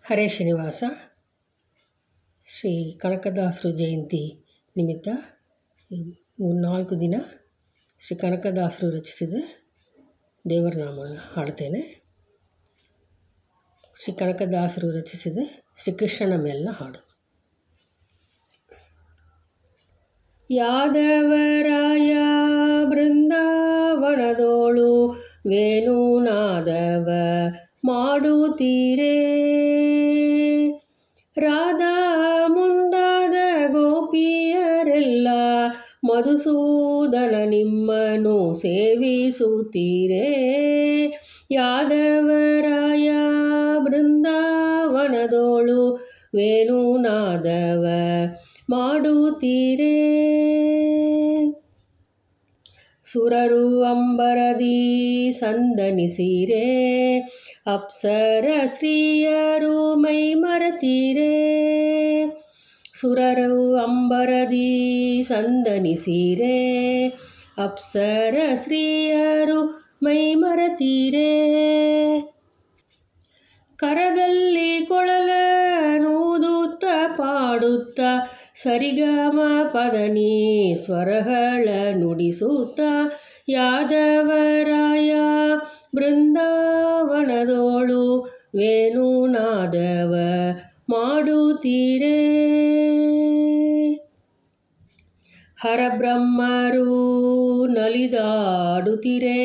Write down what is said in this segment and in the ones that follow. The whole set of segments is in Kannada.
ಹರೇ ಶ್ರೀನಿವಾಸ. ಶ್ರೀ ಕನಕದಾಸರು ಜಯಂತಿ ನಿಮಿತ್ತ 4 ದಿನ ಶ್ರೀ ಕನಕದಾಸರು ರಚಿಸಿದ ದೇವರ ನಾಮ ಹಾಡ್ತೇನೆ. ಶ್ರೀ ಕನಕದಾಸರು ರಚಿಸಿದ ಶ್ರೀಕೃಷ್ಣನ ಮೇಲಿನ ಹಾಡು. ಯಾದವರಾಯ ಬೃಂದಾವನದೋಳು ವೇಣುನಾದವ ಮಾಡುತ್ತೀರೇ, ರಾಧಾ ಮುಂದಾದ ಗೋಪಿಯರೆಲ್ಲ ಮಧುಸೂದನ ನಿಮ್ಮನ್ನು ಸೇವಿಸುತ್ತೀರೇ. ಯಾದವರಾಯ ಬೃಂದಾವನದೋಳು ವೇಣುನಾದವ ಮಾಡುತ್ತೀರೇ, ಸುರರು ಅಂಬರದಿ ಸಂದನಿಸಿರೇ, ಅಪ್ಸರ ಸ್ತ್ರೀಯರು ಮೈ ಮರೆತೀರೇ. ಸುರರು ಅಂಬರದಿ ಸಂದನಿಸಿರೇ, ಅಪ್ಸರ ಸ್ತ್ರೀಯರು ಮೈ ಮರೆತೀರೇ. ಕರದಲ್ಲಿ ಕೊಳಲನೂದುತ್ತ ಪಾಡುತ್ತ ಸರಿಗಮ ಪದನಿ ಸ್ವರಗಳ ನುಡಿಸುತ್ತ ಯಾದವರಾಯ ಬೃಂದಾವನದೋಳು ವೇಣುನಾದವ ಮಾಡುತ್ತೀರೇ. ಹರಬ್ರಹ್ಮರು ನಲಿದಾಡುತ್ತೀರೇ,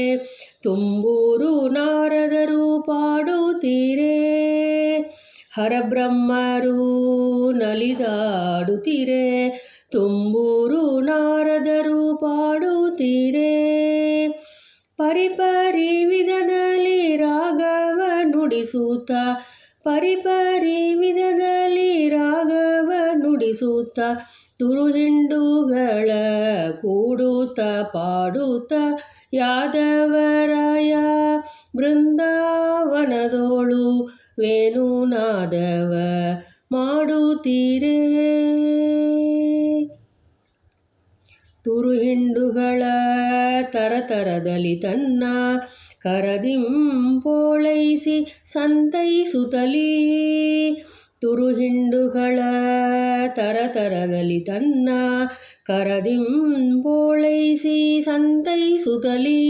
ತುಂಬೂರು ನಾರದರು ಪಾಡುತ್ತೀರೇ. ಹರಬ್ರಹ್ಮರು ನಲಿದಾಡುತ್ತೀರೇ, ತುಂಬೂರು ನಾರದರು ಪಾಡುತ್ತೀರೇ. ಪರಿಪರಿ ವಿಧದಲ್ಲಿ ರಾಗವ ನುಡಿಸುತ್ತ, ಪರಿಪರಿ ವಿಧದಲ್ಲಿ ರಾಗವ ನುಡಿಸುತ್ತ ತುರುಹಿಂಡುಗಳ ಕೂಡುತ್ತ ಪಾಡುತ್ತ ಯಾದವರಾಯ ಬೃಂದಾವನದೋಳು ವೇಣುನಾದವ ಮಾಡುತ್ತೀರೇ. ತುರುಹಿಂಡುಗಳ ತರತರದಲ್ಲಿ ತನ್ನ ಕರದಿಂಪೋಳೈಸಿ ಸಂತೈಸುತ್ತಲೀ, ತುರುಹಿಂಡುಗಳ ತರತರದಲ್ಲಿ ತನ್ನ ಕರದಿಂಪೋಳೈಸಿ ಸಂತೈಸುತ್ತಲೀ.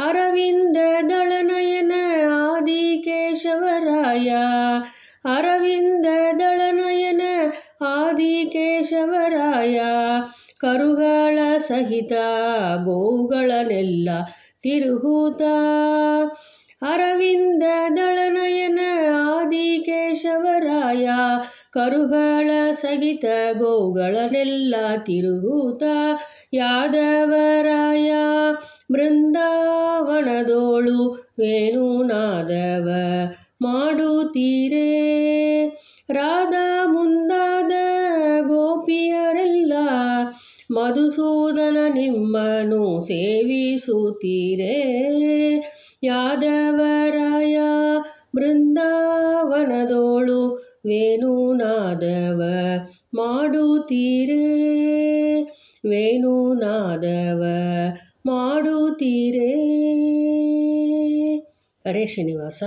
ಅರವಿಂದ ದಳನಯನ ಆದಿಕೇಶವರಾಯ, ಅರವಿಂದ ದಳನಯನ ಆದಿಕೇಶವರಾಯ, ಕರುಗಳ ಸಹಿತ ಗೋವುಗಳನ್ನೆಲ್ಲ ತಿರುಹುತ್ತ. ಅರವಿಂದ ದಳನಯನ ಆದಿಕೇಶವರಾಯ, ಕರುಗಳ ಸಹಿತ ಗೋವುಗಳನ್ನೆಲ್ಲ ತಿರುಹುತ್ತ ಯಾದವರಾಯ ಬೃಂದಾವನದೋಳು ವೇಣುನಾದವ ಮಾಡುತ್ತೀರೇ. ರಾಧಾ ಮುಂದಾದ ಗೋಪಿಯರೆಲ್ಲ ಮಧುಸೂದನ ನಿಮ್ಮನ್ನು ಸೇವಿಸುತ್ತೀರೇ. ಯಾದವರಾಯ ಬೃಂದಾವನದೋಳು ವೇಣುನಾದವ ಮಾಡುತ್ತೀರೇ, ವೇಣುನಾದವ ಮಾಡುತ್ತೀರೇ. ಹರೇ ಶ್ರೀನಿವಾಸ.